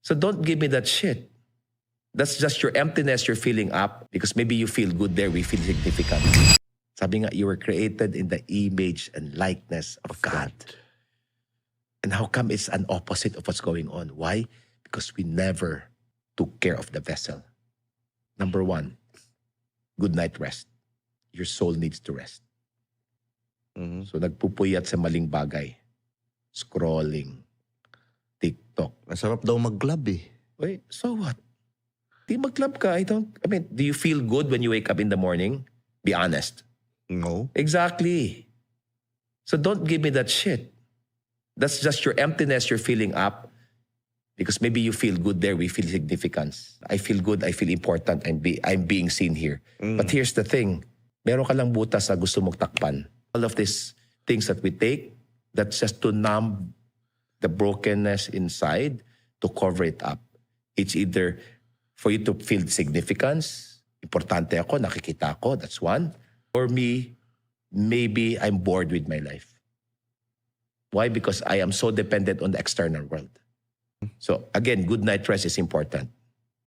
So don't give me that shit. That's just your emptiness you're filling up because maybe you feel good there, we feel significant. Sabi nga, you were created in the image and likeness of God. And how come it's an opposite of what's going on? Why? Because we never took care of the vessel. Number one, good night rest. Your soul needs to rest. So nagpupuyat sa maling bagay. Scrolling. TikTok. Masarap daw mag-club eh. Wait, so what? Di mag-club ka. Do you feel good when you wake up in the morning? Be honest. No. Exactly. So don't give me that shit. That's just your emptiness you're filling up because maybe you feel good there, we feel significance. I feel good, I feel important, I'm being seen here. But here's the thing. Meron ka lang butas na gusto mong takpan. All of these things that we take, that's just to numb the brokenness inside, to cover it up. It's either for you to feel significance, importante ako, nakikita ako, that's one. Or me, maybe I'm bored with my life. Why? Because I am so dependent on the external world. So again, good night rest is important.